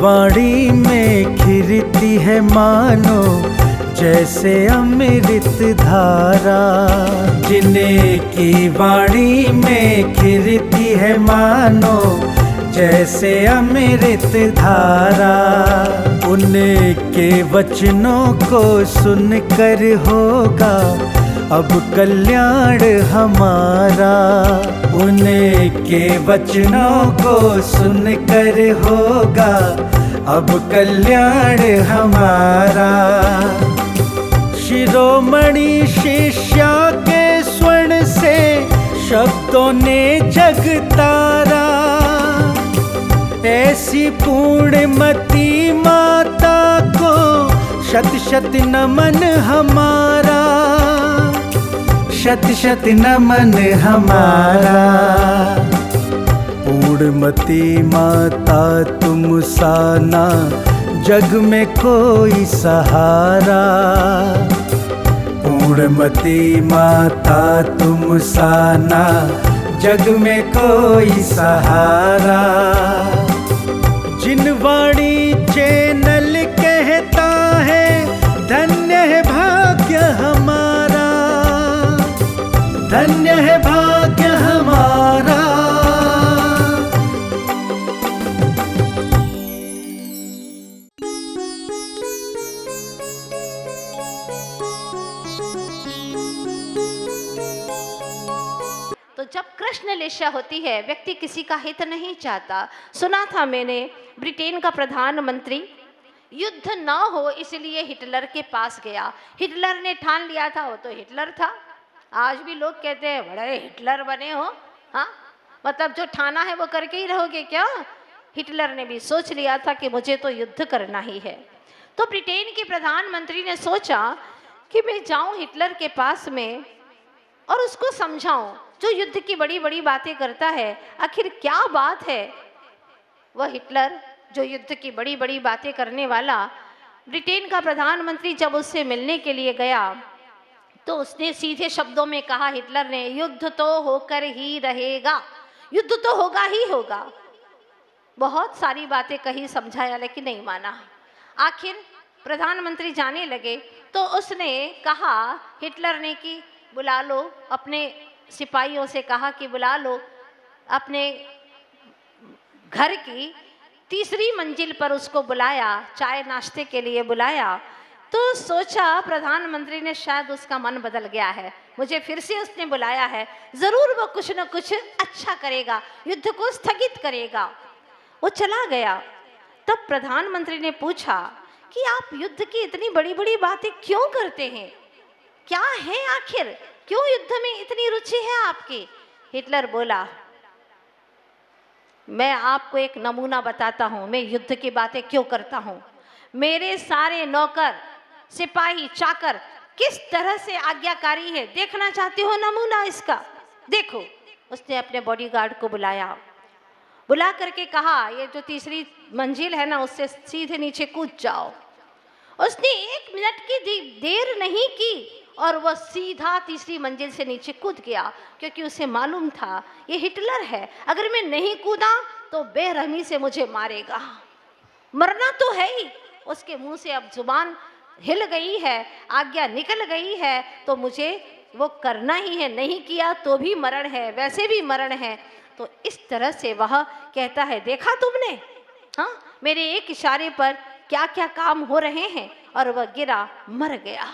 वाणी में खिरती है मानो जैसे अमृत धारा। जिन्हें की वाणी में खिरती है मानो जैसे अमृत धारा। उनके वचनों को सुनकर होगा अब कल्याण हमारा। उनके वचनों को सुनकर होगा अब कल्याण हमारा। शिरोमणि शिष्या के स्वर्ण से शब्दों ने जग तारा। ऐसी पूर्णमती माता को शत शत नमन हमारा। शत शत नमन हमारा। पूर्णमती माता तुम साना जग में कोई सहारा। पूर्णमती माता तुम साना जग में कोई सहारा। जिन वाणी चैनल कहता है धन्य है भाग्य हमारा। धन्य है भाग्य हमारा। तो जब कृष्ण लेशा होती है, व्यक्ति किसी का हित नहीं चाहता। सुना था मैंने, ब्रिटेन का प्रधानमंत्री युद्ध ना हो इसलिए हिटलर के पास गया। हिटलर ने ठान लिया था, वो तो हिटलर था। आज भी लोग कहते हैं बड़े हिटलर बने हो। हाँ, मतलब जो ठाना है वो करके ही रहोगे क्या? हिटलर ने भी सोच लिया था कि मुझे तो युद्ध करना ही है। तो ब्रिटेन के प्रधानमंत्री ने सोचा कि मैं जाऊं हिटलर के पास में और उसको समझाऊं, जो युद्ध की बड़ी बड़ी बातें करता है आखिर क्या बात है। वह हिटलर जो युद्ध की बड़ी बड़ी बातें करने वाला, ब्रिटेन का प्रधानमंत्री जब उससे मिलने के लिए गया तो उसने सीधे शब्दों में कहा, हिटलर ने, युद्ध तो होकर ही रहेगा, युद्ध तो होगा ही होगा। बहुत सारी बातें कही, समझाया, लेकिन नहीं माना। आखिर प्रधानमंत्री जाने लगे तो उसने कहा, हिटलर ने, कि बुला लो, अपने सिपाहियों से कहा कि बुला लो अपने घर की तीसरी मंजिल पर। उसको बुलाया, चाय नाश्ते के लिए बुलाया। तो सोचा प्रधानमंत्री ने शायद उसका मन बदल गया है, मुझे फिर से उसने बुलाया है, ज़रूर वो कुछ न कुछ अच्छा करेगा, युद्ध को स्थगित करेगा। वो चला गया। तब प्रधानमंत्री ने पूछा कि आप युद्ध की इतनी बड़ी बड़ी बातें क्यों करते हैं, क्या है आखिर, क्यों युद्ध में इतनी रुचि है आपकी? हिटलर बोला, मैं आपको एक नमूना बताता हूँ, मैं युद्ध की बातें क्यों करता हूँ। मेरे सारे नौकर, सिपाही, चाकर किस तरह से आज्ञाकारी है, देखना चाहते हो नमूना इसका? देखो। उसने अपने बॉडीगार्ड को बुलाया, बुला करके कहा, ये जो तीसरी मंजिल है ना, उससे सीधे नीचे कूद जाओ। उसने 1 मिनट की देर नहीं की और वह सीधा तीसरी मंजिल से नीचे कूद गया, क्योंकि उसे मालूम था ये हिटलर है, अगर मैं नहीं कूदा तो बेरहमी से मुझे मारेगा, मरना तो है ही। उसके मुंह से अब जुबान हिल गई है, आज्ञा निकल गई है, तो मुझे वो करना ही है, नहीं किया तो भी मरण है, वैसे भी मरण है। तो इस तरह से वह कहता है, देखा तुमने, हाँ, मेरे एक इशारे पर क्या क्या काम हो रहे हैं। और वह गिरा, मर गया।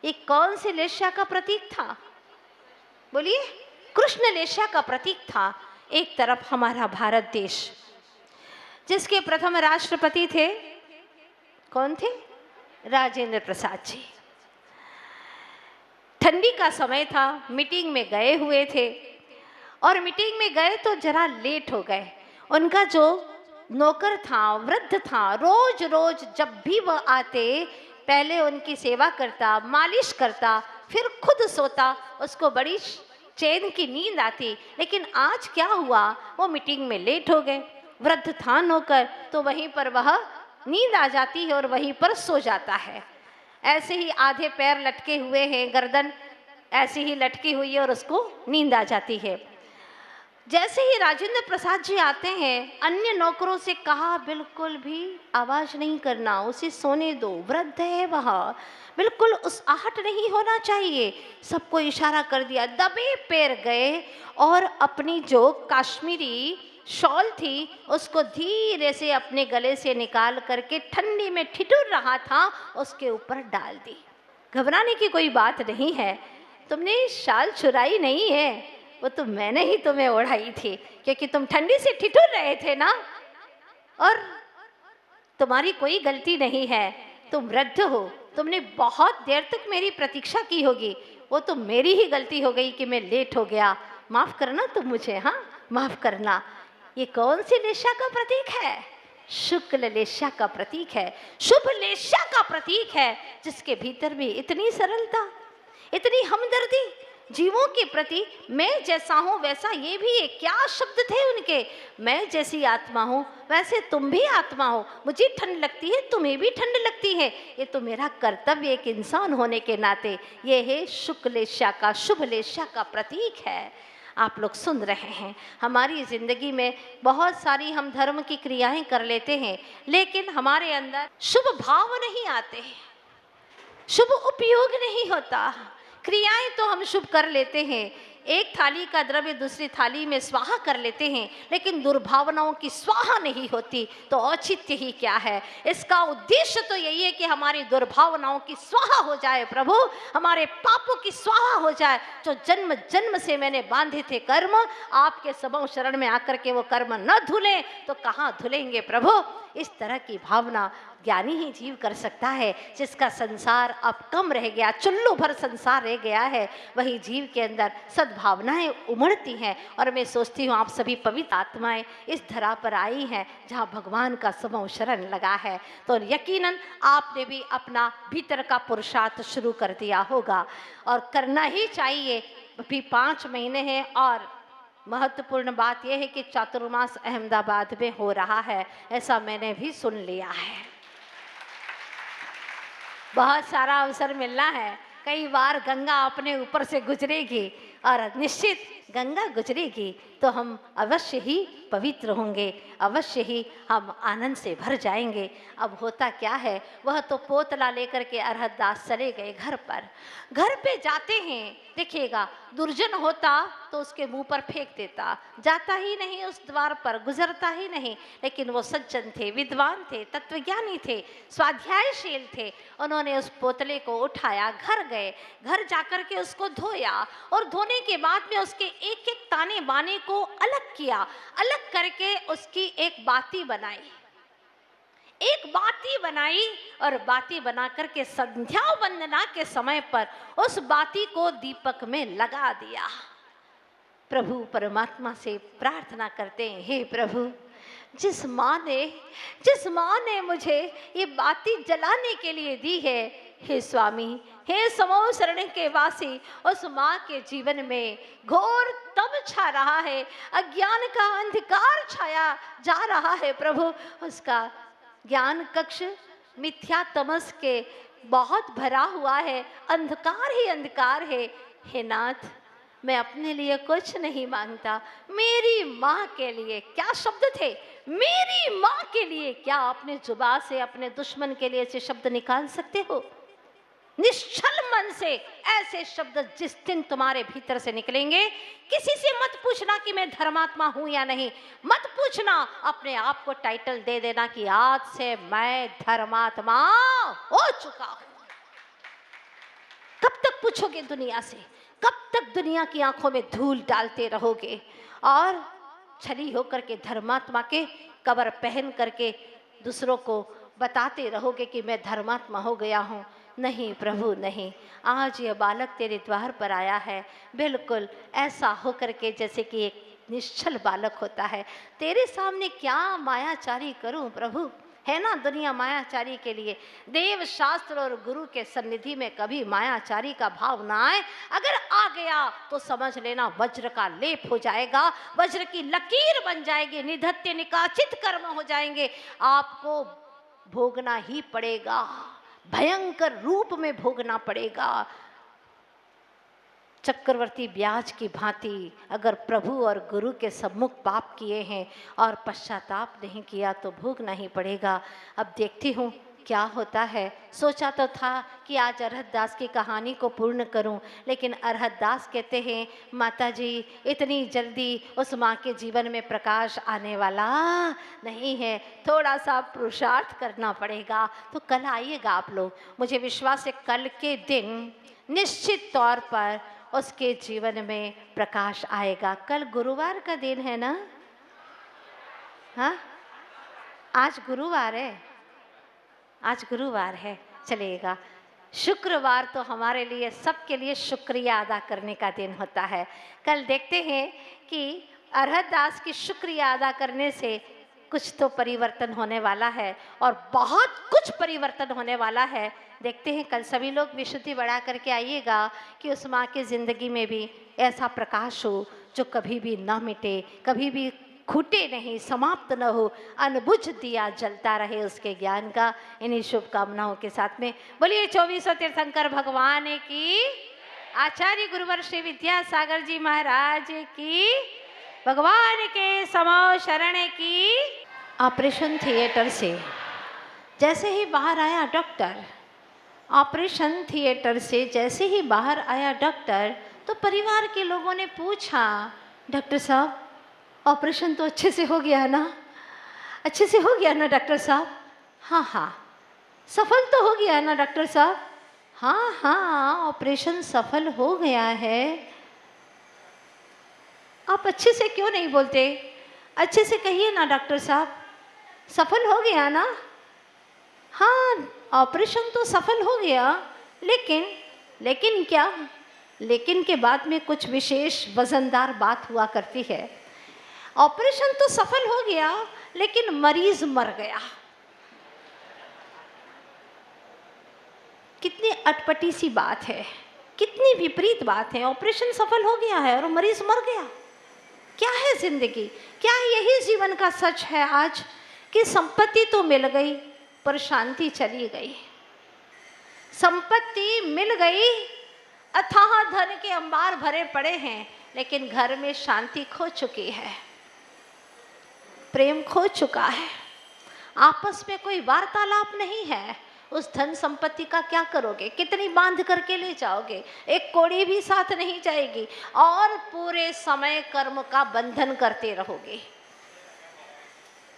ये कौन से लेशा का प्रतीक था? बोलिए, कृष्ण लेशा का प्रतीक था। एक तरफ हमारा भारत देश, जिसके प्रथम राष्ट्रपति थे, कौन थे? राजेंद्र प्रसाद जी। ठंडी का समय था, मीटिंग में गए हुए थे और मीटिंग में गए तो जरा लेट हो गए। उनका जो नौकर था, वृद्ध था, रोज रोज जब भी वह आते पहले उनकी सेवा करता, मालिश करता, फिर खुद सोता, उसको बड़ी चैन की नींद आती। लेकिन आज क्या हुआ, वो मीटिंग में लेट हो गए। वृद्ध था नौकर, तो वहीं पर वह नींद आ जाती है और वहीं पर सो जाता है। ऐसे ही आधे पैर लटके हुए हैं, गर्दन ऐसी ही लटकी हुई है और उसको नींद आ जाती है। जैसे ही राजेंद्र प्रसाद जी आते हैं, अन्य नौकरों से कहा बिल्कुल भी आवाज नहीं करना, उसे सोने दो, वृद्ध है वहाँ, बिल्कुल उस आहट नहीं होना चाहिए। सबको इशारा कर दिया, दबे पैर गए और अपनी जो काश्मीरी शॉल थी उसको धीरे से अपने गले से निकाल करके ठंडी में ठिठुर रहा था उसके ऊपर डाल दी। घबराने की कोई बात नहीं है, तुमने शाल चुराई नहीं है, वो तो मैंने ही तुम्हें ओढ़ाई थी, क्योंकि तुम ठंडी से ठिठुर रहे थे ना, और तुम्हारी कोई गलती नहीं है, तुम वृद्ध हो, तुमने बहुत देर तक मेरी प्रतीक्षा की होगी, वो तो मेरी ही गलती हो गई कि मैं लेट हो गया, माफ करना तुम मुझे, हाँ माफ करना। ये कौन सी लेशा का प्रतीक है? शुक्ल लेशा का प्रतीक है, शुभ लेशा का प्रतीक है, जिसके भीतर भी इतनी सरलता, इतनी हमदर्दी जीवों के प्रति। मैं जैसा हूँ वैसा ये भी है, क्या शब्द थे उनके, मैं जैसी आत्मा हूँ वैसे तुम भी आत्मा हो, मुझे ठंड लगती है तुम्हें भी ठंड लगती है, ये तो मेरा कर्तव्य एक इंसान होने के नाते। ये है शुक्लेशा का, शुभ लेशा का प्रतीक है। आप लोग सुन रहे हैं, हमारी ज़िंदगी में बहुत सारी हम धर्म की क्रियाएं कर लेते हैं, लेकिन हमारे अंदर शुभ भाव नहीं आते, शुभ उपयोग नहीं होता। क्रियाएं तो हम शुभ कर लेते हैं, एक थाली का द्रव्य दूसरी थाली में स्वाहा कर लेते हैं, लेकिन दुर्भावनाओं की स्वाहा नहीं होती, तो औचित्य ही क्या है? इसका उद्देश्य तो यही है कि हमारी दुर्भावनाओं की स्वाहा हो जाए प्रभु, हमारे पापों की स्वाहा हो जाए। जो जन्म जन्म से मैंने बांधे थे कर्म, आपके सबों शरण में आकर के वो कर्म न धुलें तो कहाँ धुलेंगे प्रभु? इस तरह की भावना ज्ञानी ही जीव कर सकता है। जिसका संसार अब कम रह गया, चुल्लू भर संसार रह गया है, वही जीव के अंदर सद्भावनाएं उमड़ती हैं। और मैं सोचती हूँ आप सभी पवित्र आत्माएं इस धरा पर आई हैं जहाँ भगवान का समूह शरण लगा है, तो यकीनन आपने भी अपना भीतर का पुरुषार्थ शुरू कर दिया होगा, और करना ही चाहिए। अभी 5 महीने हैं, और महत्वपूर्ण बात यह है कि चातुर्मास अहमदाबाद में हो रहा है, ऐसा मैंने भी सुन लिया है। बहुत सारा अवसर मिलना है, कई बार गंगा अपने ऊपर से गुजरेगी, और निश्चित गंगा गुजरेगी तो हम अवश्य ही पवित्र होंगे, अवश्य ही हम आनंद से भर जाएंगे। अब होता क्या है, वह तो पोतला लेकर के अरहत दास चले गए घर पर। घर पे जाते हैं, देखिएगा दुर्जन होता तो उसके मुंह पर फेंक देता, जाता ही नहीं उस द्वार पर, गुजरता ही नहीं। लेकिन वो सज्जन थे, विद्वान थे, तत्वज्ञानी थे, स्वाध्यायशील थे। उन्होंने उस पोतले को उठाया, घर गए, घर जाकर के उसको धोया, और धोने के बाद में उसके एक एक ताने बाने को अलग किया, अलग करके उसकी एक बाती बनाई, एक बाती बनाई, और बाती बना करके संध्या वंदना के समय पर उस बाती को दीपक में लगा दिया। प्रभु परमात्मा से प्रार्थना करते हैं, हे प्रभु, जिस माँ ने मुझे ये बाती जलाने के लिए दी है, हे स्वामी, हे समूह शरण के वासी, उस माँ के जीवन में घोर तम छा रहा है, अज्ञान का अंधकार छाया जा रहा है प्रभु। उसका ज्ञान कक्ष मिथ्या तमस के बहुत भरा हुआ है, अंधकार ही अंधकार है। हे नाथ, मैं अपने लिए कुछ नहीं मांगता, मेरी माँ के लिए, क्या शब्द थे, मेरी माँ के लिए क्या अपने जुबान से अपने दुश्मन के लिए ऐसे शब्द निकाल सकते हो? निश्चल मन से ऐसे शब्द जिस दिन तुम्हारे भीतर से निकलेंगे, किसी से मत पूछना कि मैं धर्मात्मा हूं या नहीं, मत पूछना, अपने आप को टाइटल दे देना कि आज से मैं धर्मात्मा हो चुका हूं। कब तक पूछोगे दुनिया से, कब तक दुनिया की आंखों में धूल डालते रहोगे और छली होकर के धर्मात्मा के कवर पहन करके दूसरों को बताते रहोगे कि मैं धर्मात्मा हो गया हूँ? नहीं प्रभु नहीं, आज यह बालक तेरे द्वार पर आया है बिल्कुल ऐसा होकर के जैसे कि एक निश्चल बालक होता है। तेरे सामने क्या मायाचारी करूं प्रभु, है ना दुनिया मायाचारी के लिए। देव शास्त्र और गुरु के सन्निधि में कभी मायाचारी का भाव ना आए, अगर आ गया तो समझ लेना वज्र का लेप हो जाएगा, वज्र की लकीर बन जाएगी, निधत्य निकाचित कर्म हो जाएंगे, आपको भोगना ही पड़ेगा, भयंकर रूप में भोगना पड़ेगा। चक्रवर्ती ब्याज की भांति अगर प्रभु और गुरु के सम्मुख पाप किए हैं और पश्चाताप नहीं किया तो भोगना ही पड़ेगा। अब देखती हूँ क्या होता है। सोचा तो था कि आज अरहतदास की कहानी को पूर्ण करूं, लेकिन अरहतदास कहते हैं माता जी इतनी जल्दी उस माँ के जीवन में प्रकाश आने वाला नहीं है, थोड़ा सा पुरुषार्थ करना पड़ेगा। तो कल आइएगा आप लोग, मुझे विश्वास है कल के दिन निश्चित तौर पर उसके जीवन में प्रकाश आएगा। कल गुरुवार का दिन है ना? हाँ, आज गुरुवार है, आज गुरुवार है। चलेगा, शुक्रवार तो हमारे लिए सबके लिए शुक्रिया अदा करने का दिन होता है। कल देखते हैं कि अरहतदास की शुक्रिया अदा करने से कुछ तो परिवर्तन होने वाला है और बहुत कुछ परिवर्तन होने वाला है। देखते हैं कल सभी लोग विशुद्धि बढ़ा करके आइएगा कि उस माँ की ज़िंदगी में भी ऐसा प्रकाश हो जो कभी भी ना मिटे, कभी भी खूटे नहीं, समाप्त न हो, अनबुझ दिया जलता रहे उसके ज्ञान का। इन्हीं शुभकामनाओं के साथ में बोलिए 24 तीर्थंकर भगवान की, आचार्य गुरुवर श्री विद्यासागर जी महाराज की, भगवान के समो शरण की। ऑपरेशन थिएटर से जैसे ही बाहर आया डॉक्टर, ऑपरेशन थिएटर से जैसे ही बाहर आया डॉक्टर, तो परिवार के लोगों ने पूछा डॉक्टर साहब ऑपरेशन तो अच्छे से हो गया ना? अच्छे से हो गया ना डॉक्टर साहब? हाँ हाँ। सफल तो हो गया ना डॉक्टर साहब? हाँ हाँ, ऑपरेशन सफल हो गया है। आप अच्छे से क्यों नहीं बोलते? अच्छे से कहिए ना डॉक्टर साहब, सफल हो गया ना? हाँ, ऑपरेशन तो सफल हो गया, लेकिन क्या? लेकिन के बाद में कुछ विशेष वजनदार बात हुआ करती है। ऑपरेशन तो सफल हो गया, लेकिन मरीज मर गया। कितनी अटपटी सी बात है, कितनी विपरीत बात है। ऑपरेशन सफल हो गया है और मरीज मर गया। क्या है जिंदगी? क्या यही जीवन का सच है आज कि संपत्ति तो मिल गई पर शांति चली गई? संपत्ति मिल गई, अथाह धन के अंबार भरे पड़े हैं, लेकिन घर में शांति खो चुकी है, प्रेम खो चुका है, आपस में कोई वार्तालाप नहीं है। उस धन संपत्ति का क्या करोगे? कितनी बांध करके ले जाओगे? एक कौड़ी भी साथ नहीं जाएगी और पूरे समय कर्म का बंधन करते रहोगे।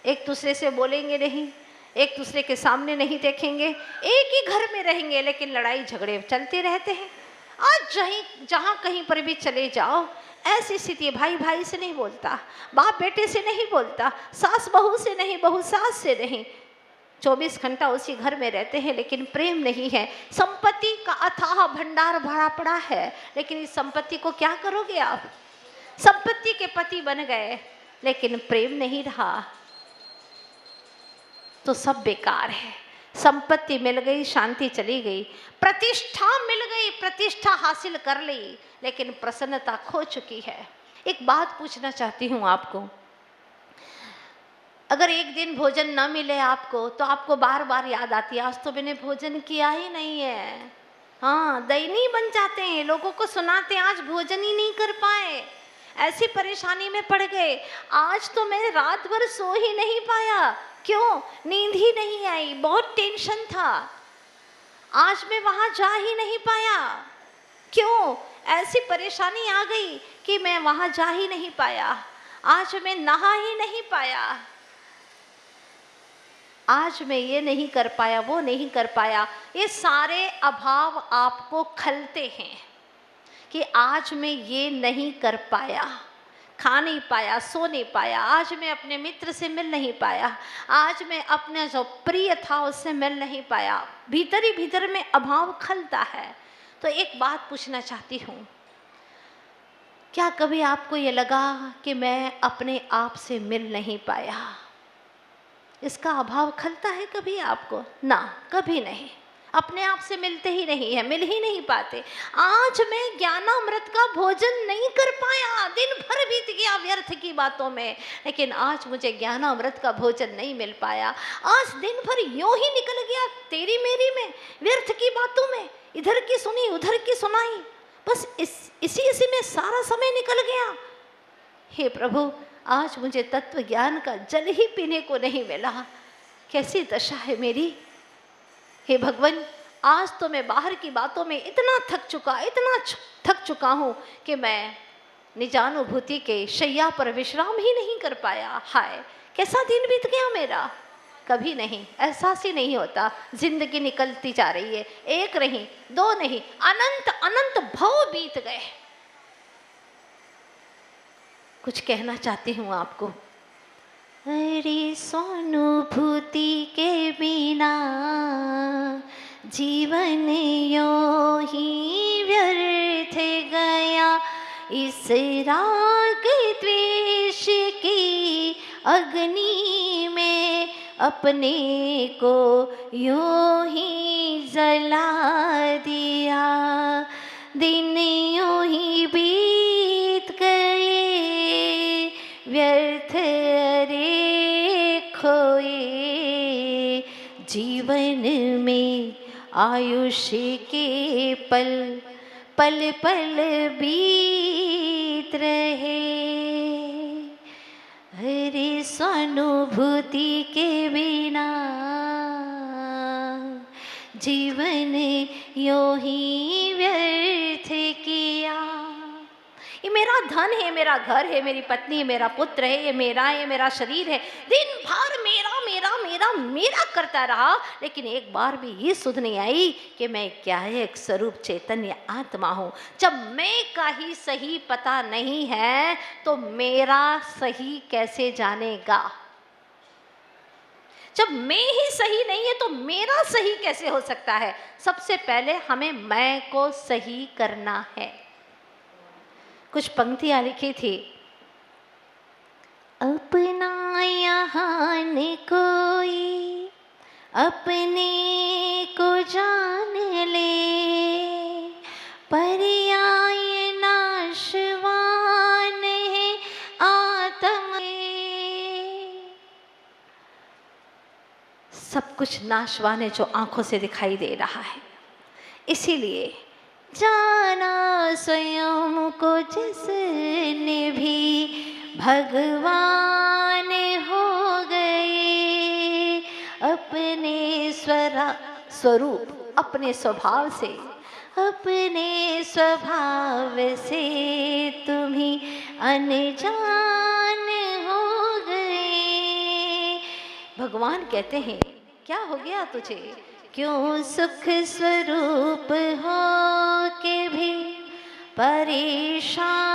एक दूसरे से बोलेंगे नहीं, एक दूसरे के सामने नहीं देखेंगे, एक ही घर में रहेंगे, लेकिन लड़ाई झगड़े चलते रहते हैं। आज जहाँ कहीं पर भी चले जाओ ऐसी स्थिति, भाई भाई से नहीं बोलता, बाप बेटे से नहीं बोलता, सास बहू से नहीं, बहू सास से नहीं, 24 घंटा उसी घर में रहते हैं, लेकिन प्रेम नहीं है। संपत्ति का अथाह भंडार भरा पड़ा है, लेकिन इस संपत्ति को क्या करोगे आप? संपत्ति के पति बन गए, लेकिन प्रेम नहीं रहा तो सब बेकार है। संपत्ति मिल गई, शांति चली गई, प्रतिष्ठा मिल गई, प्रतिष्ठा हासिल कर ली, लेकिन प्रसन्नता खो चुकी है। एक बात पूछना चाहती हूँ आपको, अगर एक दिन भोजन न मिले आपको तो आपको बार बार याद आती है, आज तो मैंने भोजन किया ही नहीं है। हाँ, दयनीय बन जाते हैं, लोगों को सुनाते हैं आज भोजन ही नहीं कर पाए, ऐसी परेशानी में पड़ गए, आज तो मैं रात भर सो ही नहीं पाया। क्यों? नींद ही नहीं आई, बहुत टेंशन था, आज मैं वहां जा ही नहीं पाया। क्यों? ऐसी परेशानी आ गई कि मैं वहां जा ही नहीं पाया, आज मैं नहा ही नहीं पाया, आज मैं ये नहीं कर पाया, वो नहीं कर पाया। ये सारे अभाव आपको खलते हैं कि आज मैं ये नहीं कर पाया, खा नहीं पाया, सो नहीं पाया, आज मैं अपने मित्र से मिल नहीं पाया, आज मैं अपने जो प्रिय था उससे मिल नहीं पाया। भीतर ही भीतर में अभाव खलता है। तो एक बात पूछना चाहती हूँ, क्या कभी आपको ये लगा कि मैं अपने आप से मिल नहीं पाया? इसका अभाव खलता है कभी आपको? ना, कभी नहीं। अपने आप से मिलते ही नहीं है, मिल ही नहीं पाते। आज मैं ज्ञानामृत का भोजन नहीं कर पाया, दिन भर बीत गया व्यर्थ की बातों में, लेकिन आज मुझे ज्ञानामृत का भोजन नहीं मिल पाया। आज दिन भर यूं ही निकल गया तेरी मेरी में, व्यर्थ की बातों में, इधर की सुनी उधर की सुनाई, बस इसी में सारा समय निकल गया। हे प्रभु, आज मुझे तत्व ज्ञान का जल ही पीने को नहीं मिला। कैसी दशा है मेरी। हे भगवान, आज तो मैं बाहर की बातों में इतना थक चुका हूँ कि मैं निजानुभूति के शैया पर विश्राम ही नहीं कर पाया। हाय, कैसा दिन बीत गया मेरा। कभी नहीं, एहसास ही नहीं होता। जिंदगी निकलती जा रही है, एक नहीं, दो नहीं, अनंत अनंत भव बीत गए। कुछ कहना चाहती हूँ आपको। अरे स्वानुभूति के बिना जीवन यो ही व्यर्थ गया। इस राग द्वेष की अग्नि में अपने को यूं ही जला दिया। दिन यूं ही बीत गए व्यर्थ रे खोए। जीवन में आयुष्य के पल पल पल बीत रहे। हरे स्वानुभूति के बिना जीवन यो ही व्यर्थ किया। ये मेरा धन है, मेरा घर है, मेरी पत्नी है, मेरा पुत्र है, ये मेरा शरीर है। दिन भर मेरा मेरा मेरा मेरा करता रहा, लेकिन एक बार भी ये सुध नहीं आई कि मैं क्या है, एक स्वरूप चैतन्य आत्मा हूँ। जब मैं का ही सही पता नहीं है तो मेरा सही कैसे जानेगा। जब मैं ही सही नहीं है तो मेरा सही कैसे हो सकता है। सबसे पहले हमें मैं को सही करना है। कुछ पंक्तियां लिखी थी। अपना यहाँ न कोई अपने को जान ले, पर्याय नाशवान है आत्म। सब कुछ नाशवान है जो आंखों से दिखाई दे रहा है। इसीलिए जाना स्वयं को जिसने भी भगवान हो गए। अपने स्वरूप अपने स्वभाव से, अपने स्वभाव से तुम ही अनजान हो गए। भगवान कहते हैं, क्या हो गया तुझे, क्यों सुख स्वरूप हो के भी परेशान